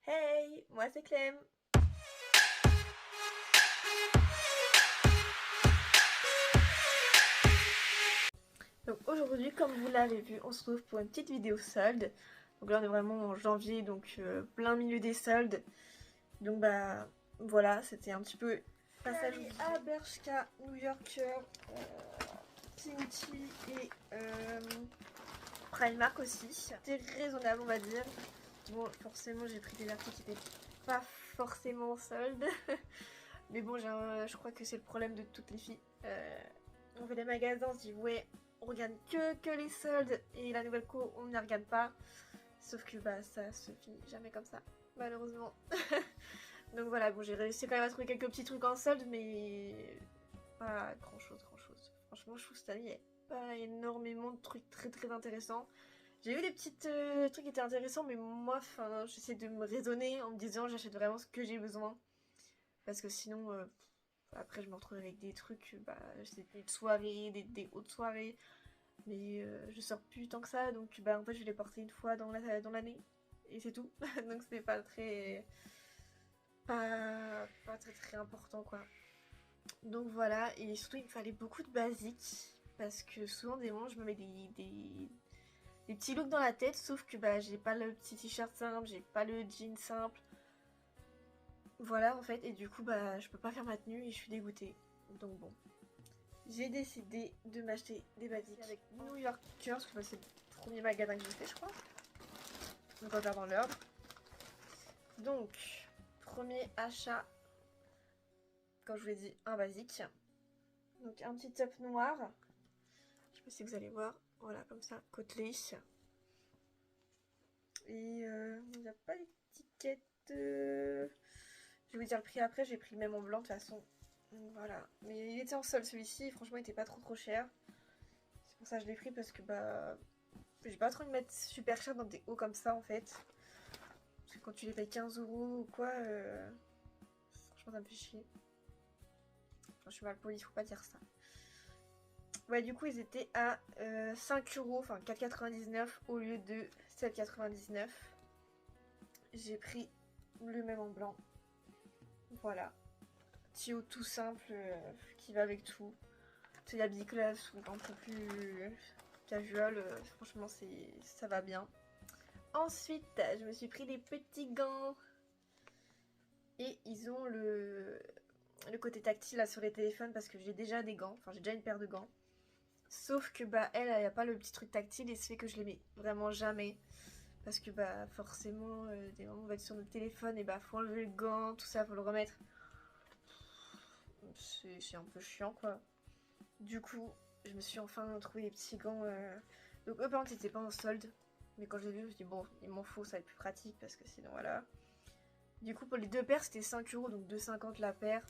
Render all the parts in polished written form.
Hey, moi c'est Clem. Donc aujourd'hui, comme vous l'avez vu, on se retrouve pour une petite vidéo solde. Donc là on est vraiment en janvier, donc plein milieu des soldes. Donc bah voilà, c'était un petit peu passage à Bershka, New Yorker, Pinky et Primark aussi. C'était raisonnable on va dire. Bon forcément j'ai pris des articles qui n'étaient pas forcément en solde. Mais bon je crois que c'est le problème de toutes les filles. On fait des magasins, on se dit ouais on regarde que les soldes et la nouvelle co on ne regarde pas. Sauf que bah ça se finit jamais comme ça, malheureusement. Donc voilà, bon j'ai réussi quand même à trouver quelques petits trucs en solde, mais pas grand chose. Franchement je trouve que cette année il n'y a pas énormément de trucs très intéressants. J'ai eu des petits trucs qui étaient intéressants, mais moi enfin j'essaie de me raisonner en me disant j'achète vraiment ce que j'ai besoin. Parce que sinon après je me retrouve avec des trucs, bah c'est des soirées, des hautes soirées. Mais je sors plus tant que ça, donc bah en fait je vais les porter une fois dans l'année. Et c'est tout. Donc c'est pas très... Pas très important quoi. Donc voilà, et surtout il me fallait beaucoup de basiques. Parce que souvent des moments je me mets des petits looks dans la tête. Sauf que bah j'ai pas le petit t-shirt simple, j'ai pas le jean simple. Voilà en fait, et du coup bah je peux pas faire ma tenue et je suis dégoûtée. Donc bon. J'ai décidé de m'acheter des basiques avec New Yorker, parce que c'est le premier magasin que j'ai fait je crois. Donc on va faire dans l'ordre. Donc, premier achat, comme je vous l'ai dit, un basique. Donc un petit top noir. Je sais pas si vous allez voir. Voilà, comme ça, côtelé. Et il n'y a pas d'étiquette. Je vais vous dire le prix après, j'ai pris le même en blanc de toute façon. Donc voilà. Mais il était en solde celui-ci, franchement il était pas trop cher. C'est pour ça que je l'ai pris parce que bah... J'ai pas trop envie de mettre super cher dans des hauts comme ça en fait. Parce que quand tu les payes 15 € ou quoi, franchement ça me fait chier. Enfin, je suis mal polie, faut pas dire ça. Ouais, du coup ils étaient à 5 €, enfin 4,99 au lieu de 7,99. J'ai pris le même en blanc. Voilà. Petit haut tout simple qui va avec tout. C'est la big class ou un peu plus casual. Franchement ça va bien. Ensuite je me suis pris des petits gants. Et ils ont le côté tactile là sur les téléphones parce que j'ai déjà des gants. Enfin j'ai déjà une paire de gants. Sauf que bah elle a pas le petit truc tactile et ce fait que je les mets vraiment jamais. Parce que bah forcément des moments où on va être sur notre téléphone et bah faut enlever le gant, tout ça, faut le remettre. C'est un peu chiant quoi. Du coup je me suis enfin trouvé des petits gants. Donc eux par contre ils étaient pas en solde. Mais quand je les ai vus je me suis dit bon il m'en faut, ça va être plus pratique parce que sinon voilà. Du coup pour les deux paires c'était 5 €, donc 2,50 la paire.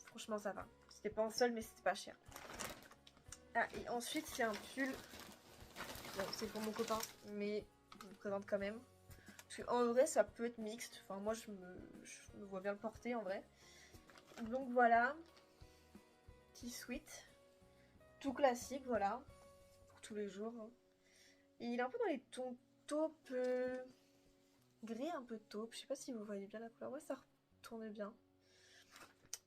Franchement ça va. C'était pas en solde mais c'était pas cher. Ah et ensuite c'est un pull. Bon, c'est pour mon copain, mais je vous le présente quand même. Parce qu'en vrai, ça peut être mixte. Enfin, moi, je me vois bien le porter en vrai. Donc voilà. Petit sweat. Tout classique, voilà. Pour tous les jours. Et il est un peu dans les tons taupe. Gris, un peu taupe. Je sais pas si vous voyez bien la couleur. Ouais, ça retourne bien.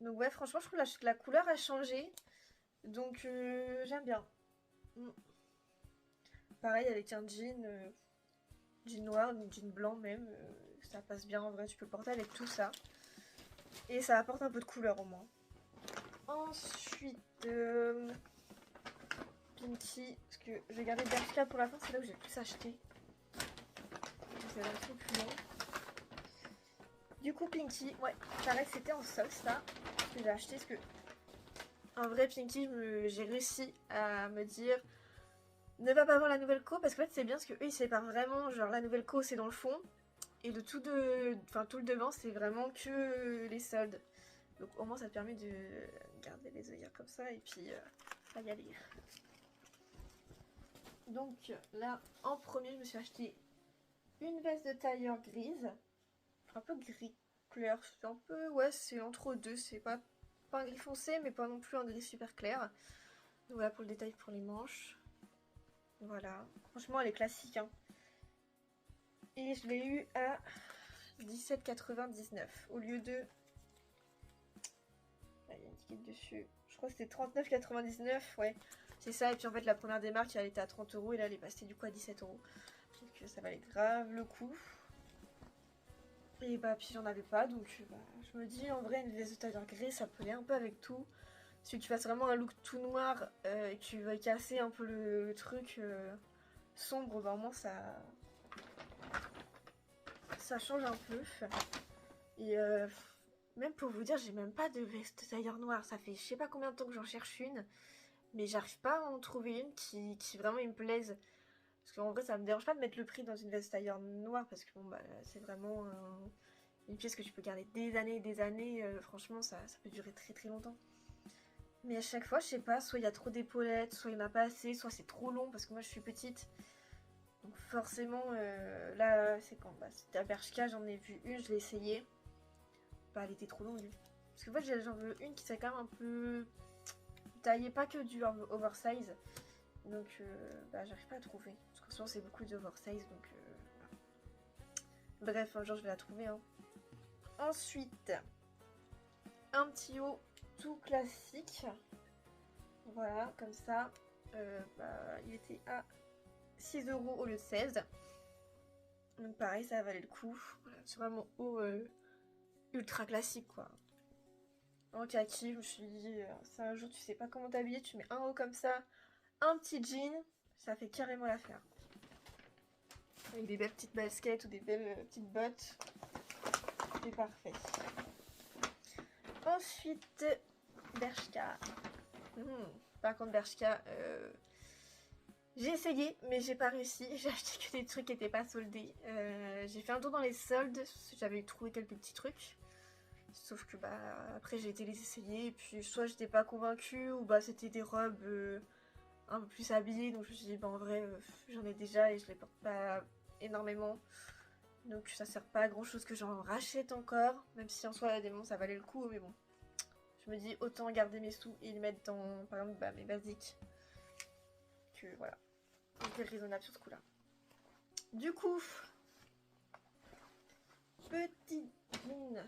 Donc ouais, franchement, je trouve que la couleur a changé. Donc j'aime bien. Pareil avec un jean. Jean noir, jean blanc même, ça passe bien en vrai, tu peux le porter avec tout ça. Et ça apporte un peu de couleur au moins. Ensuite, Pinky, parce que je vais garder Bershka pour la fin, c'est là où j'ai le plus acheté. C'est un truc plus long. Du coup Pinky, ouais, pareil c'était en solde ça, que j'ai acheté, parce que en vrai Pinky, j'ai réussi à me dire ne va pas voir la nouvelle co, parce qu'en fait c'est bien parce que eux ils séparent vraiment, genre la nouvelle co c'est dans le fond. Et tout le devant, c'est vraiment que les soldes. Donc au moins ça te permet de garder les œillères comme ça et puis pas y aller. Donc là, en premier, je me suis acheté une veste de tailleur grise. Un peu gris clair. C'est un peu, ouais, c'est entre deux. C'est pas un gris foncé, mais pas non plus un gris super clair. Donc voilà pour le détail pour les manches. Voilà. Franchement, elle est classique. Hein. Et je l'ai eu à 17,99 au lieu de... Là, il y a une étiquette dessus. Je crois que c'était 39,99. Ouais, c'est ça. Et puis en fait, la première démarque, elle était à 30 € et là, elle est passée du coup à 17 €. Donc ça valait grave le coup. Et bah, puis j'en avais pas. Donc bah, je me dis, en vrai, une veste de tailleur gris, ça peut aller un peu avec tout. Si tu fasses vraiment un look tout noir et que tu veux casser un peu le truc sombre, bah, au moins ça change un peu. Et même pour vous dire, j'ai même pas de veste tailleur noire. Ça fait je sais pas combien de temps que j'en cherche une. Mais j'arrive pas à en trouver une qui vraiment me plaise. Parce qu'en vrai, ça me dérange pas de mettre le prix dans une veste tailleur noire. Parce que bon, bah, c'est vraiment une pièce que tu peux garder des années et des années. Franchement, ça peut durer très très longtemps. Mais à chaque fois, je sais pas, soit il y a trop d'épaulettes, soit il n'y en a pas assez, soit c'est trop long parce que moi je suis petite. Donc forcément, là, c'est quand bah, c'était à Bershka, j'en ai vu une, je l'ai essayée. Bah, elle était trop longue. Parce que moi, j'en veux une qui soit quand même un peu taillée, pas que du oversize. Donc, bah, j'arrive pas à trouver. Parce qu'en ce moment, c'est beaucoup d'oversize, donc... Bref, un jour, je vais la trouver. Hein. Ensuite, un petit haut tout classique. Voilà, comme ça. Bah, il était à 6 € au lieu de 16. Donc pareil, ça valait le coup. Voilà, c'est vraiment haut ultra classique, quoi. En kaki, je me suis dit, si un jour tu sais pas comment t'habiller, tu mets un haut comme ça, un petit jean, ça fait carrément l'affaire. Avec des belles petites baskets ou des belles petites bottes, c'est parfait. Ensuite, Bershka. Par contre, Bershka, j'ai essayé, mais j'ai pas réussi. J'ai acheté que des trucs qui n'étaient pas soldés. J'ai fait un tour dans les soldes, j'avais trouvé quelques petits trucs. Sauf que bah après j'ai été les essayer et puis soit j'étais pas convaincue ou bah c'était des robes un peu plus habillées, donc je me suis dit bah en vrai j'en ai déjà et je les porte pas énormément. Donc ça sert pas à grand chose que j'en rachète encore, même si en soi des moments ça valait le coup, mais bon. Je me dis autant garder mes sous et les mettre dans par exemple bah, mes basiques. Que voilà. C'était raisonnable sur ce coup là. Du coup, petit jean.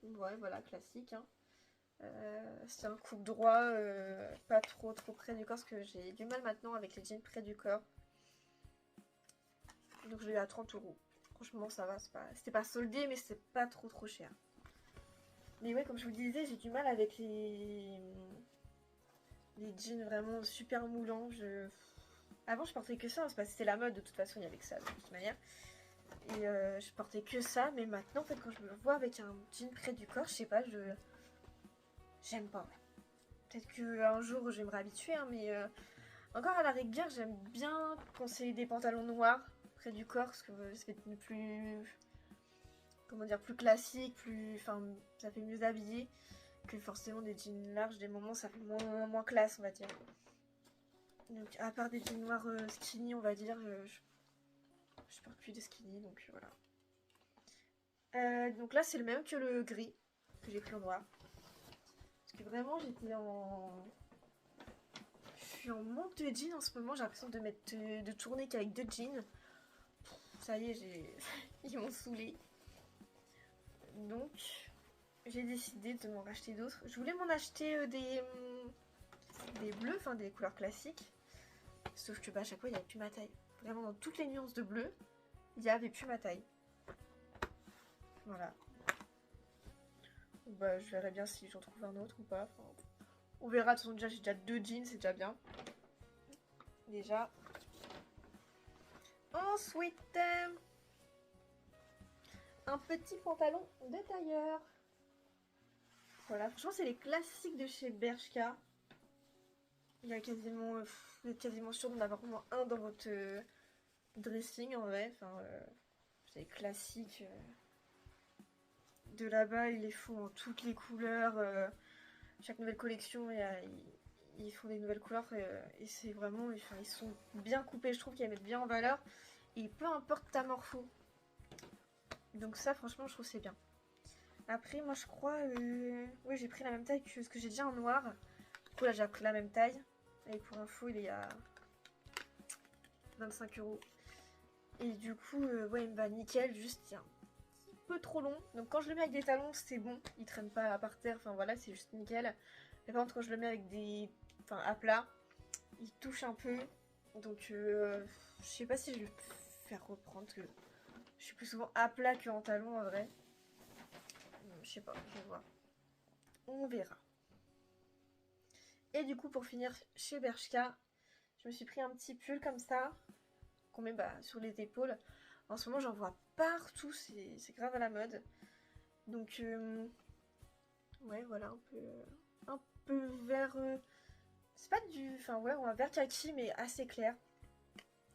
Ouais voilà, classique hein. C'est un coupe droit, pas trop près du corps parce que j'ai du mal maintenant avec les jeans près du corps. Donc je l'ai eu à 30 €. Franchement ça va, c'était pas soldé mais c'est pas trop cher. Mais ouais, comme je vous disais, j'ai du mal avec les jeans vraiment super moulants. Avant je portais que ça, parce que c'était la mode de toute façon, il y avait que ça de toute manière. Et je portais que ça, mais maintenant en fait quand je me vois avec un jean près du corps, je sais pas, j'aime pas. Peut-être qu'un jour je vais me réhabituer, hein, mais encore à la rigueur, j'aime bien conseiller des pantalons noirs près du corps parce que ça fait plus, comment dire, plus classique, enfin, ça fait mieux habillé que forcément des jeans larges. Des moments, ça fait moins classe, on va dire. Donc, à part des jeans noirs skinny, on va dire, je porte plus de skinny, donc voilà. Donc là, c'est le même que le gris que j'ai pris en noir. Parce que vraiment, je suis en manque de jeans en ce moment. J'ai l'impression de tourner qu'avec 2 jeans. Ça y est, ils m'ont saoulée. Donc, j'ai décidé de m'en racheter d'autres. Je voulais m'en acheter des bleus, enfin des couleurs classiques. Sauf que bah, à chaque fois, il n'y avait plus ma taille. Vraiment, dans toutes les nuances de bleu, il n'y avait plus ma taille. Voilà. Bah, je verrai bien si j'en trouve un autre ou pas. Enfin, on verra. De toute façon, déjà, j'ai déjà 2 jeans, c'est déjà bien. Déjà. Ensuite, un petit pantalon de tailleur. Voilà, franchement, c'est les classiques de chez Bershka. Il y a quasiment, vous êtes quasiment sûr d'en avoir au moins un dans votre dressing en vrai. Enfin, c'est les classiques de là-bas. Ils les font en toutes les couleurs. Chaque nouvelle collection, ils font des nouvelles couleurs et c'est vraiment, enfin, ils sont bien coupés. Je trouve qu'ils les mettent bien en valeur. Et peu importe ta morpho. Donc ça, franchement, je trouve c'est bien. Après, moi, je crois, oui, j'ai pris la même taille que ce que j'ai déjà en noir. Du coup, là, j'ai pris la même taille. Et pour info, il est à 25 €. Et du coup, ouais, il me va nickel, juste c'est un petit peu trop long. Donc quand je le mets avec des talons, c'est bon, il traîne pas par terre, enfin voilà, c'est juste nickel. Mais par contre, quand je le mets avec des... enfin à plat, il touche un peu. Donc je sais pas si je vais faire reprendre, parce que je suis plus souvent à plat qu'en talons en vrai. Je sais pas, je vais voir. On verra. Et du coup, pour finir chez Bershka, je me suis pris un petit pull comme ça, qu'on met sur les épaules. En ce moment, j'en vois partout, c'est grave à la mode. Donc, ouais, voilà, un peu vert. C'est pas du. Enfin, ouais, un vert kaki, mais assez clair.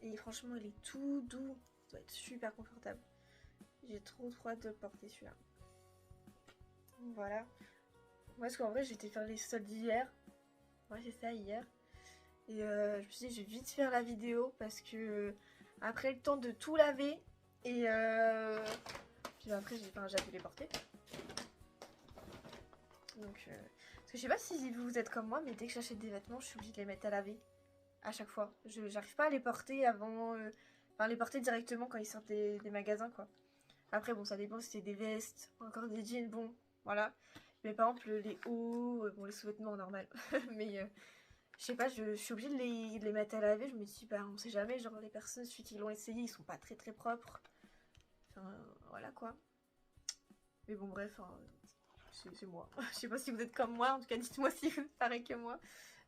Et franchement, il est tout doux. Ça doit être super confortable. J'ai trop hâte de le porter celui-là. Voilà. Moi, parce qu'en vrai, j'étais faire les soldes hier. Ouais, c'est ça, hier. Et je me suis dit, je vais vite faire la vidéo parce que après le temps de tout laver. Et puis après, j'ai pu les porter. Donc, parce que je sais pas si vous êtes comme moi, mais dès que j'achète des vêtements, je suis obligée de les mettre à laver. À chaque fois. J'arrive pas à les porter avant. Enfin, les porter directement quand ils sortent des magasins, quoi. Après, bon, ça dépend si c'est des vestes, encore des jeans, bon, voilà. Mais par exemple, les hauts, bon, les sous-vêtements, normal. Mais je sais pas, je suis obligée de les mettre à laver. Je me dis, bah, on sait jamais, genre, les personnes, celui qui l'ont essayé, ils sont pas très très propres. Enfin, voilà quoi. Mais bon, bref, hein, c'est moi. Je sais pas si vous êtes comme moi, en tout cas, dites-moi si vous êtes pareil que moi.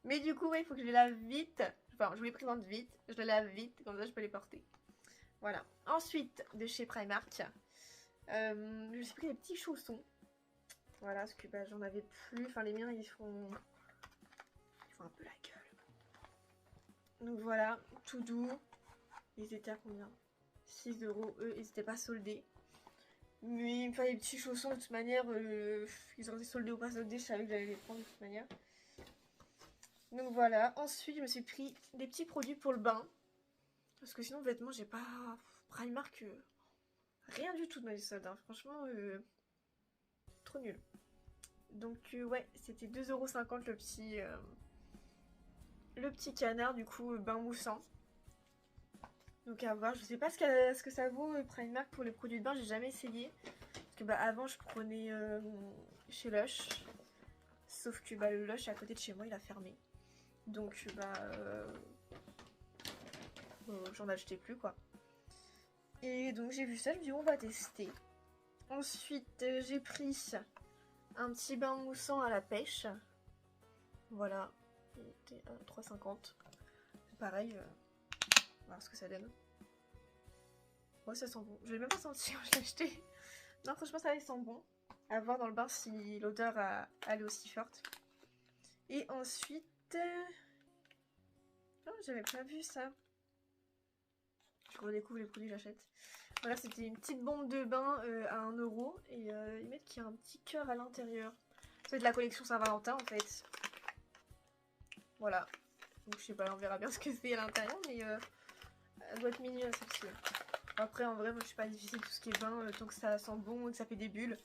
Mais du coup, ouais, il faut que je les lave vite. Enfin, je vous les présente vite, je les lave vite, comme ça je peux les porter. Voilà. Ensuite, de chez Primark, je me suis pris des petits chaussons. Voilà, parce que bah, j'en avais plus. Enfin, les miens, ils font un peu la gueule. Donc voilà, tout doux. Ils étaient à combien? 6 €. Eux, ils n'étaient pas soldés. Mais il me fallait des petits chaussons de toute manière. Ils auraient été soldés ou pas soldés, je savais que j'allais les prendre de toute manière. Donc voilà. Ensuite, je me suis pris des petits produits pour le bain. Parce que sinon, vêtements, j'ai pas. Primark, rien du tout dans les soldes. Hein. Franchement, trop nul. Donc, ouais, c'était 2,50 € le petit canard, du coup, bain moussant. Donc à voir, je sais pas ce que ça vaut Primark pour les produits de bain, j'ai jamais essayé. Parce que bah avant je prenais chez Lush. Sauf que bah le Lush à côté de chez moi il a fermé. Donc j'en achetais plus quoi. Et donc j'ai vu ça, je me dis on va tester. Ensuite j'ai pris un petit bain moussant à la pêche. Voilà, il était à 3,50 €. Pareil, on va voir ce que ça donne. Ouais, ça sent bon. Je l'ai même pas senti quand je l'ai acheté. Non, franchement, ça sent bon. À voir dans le bain si l'odeur elle est aussi forte. Et ensuite... Oh, j'avais pas vu ça. Je redécouvre les produits que j'achète. Voilà, c'était une petite bombe de bain à 1 €. Et ils mettent qu'il y a un petit cœur à l'intérieur. Ça va être la collection Saint-Valentin en fait. Voilà. Donc je sais pas, on verra bien ce que c'est à l'intérieur. Mais elle doit être mignonne celle-ci. Après, en vrai, moi je suis pas difficile tout ce qui est bain, tant que ça sent bon et que ça fait des bulles.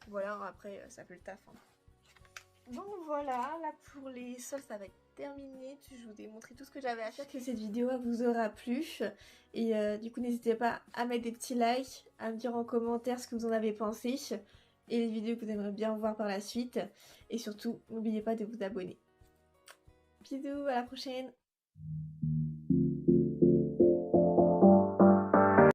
Voilà, après, ça fait le taf. Hein. Donc voilà, là pour les soldes, ça va être terminé. Je vous ai montré tout ce que j'avais à faire. Que cette vidéo vous aura plu. Et du coup, n'hésitez pas à mettre des petits likes, à me dire en commentaire ce que vous en avez pensé. Et les vidéos que vous aimeriez bien voir par la suite. Et surtout, n'oubliez pas de vous abonner. Bisous, à la prochaine!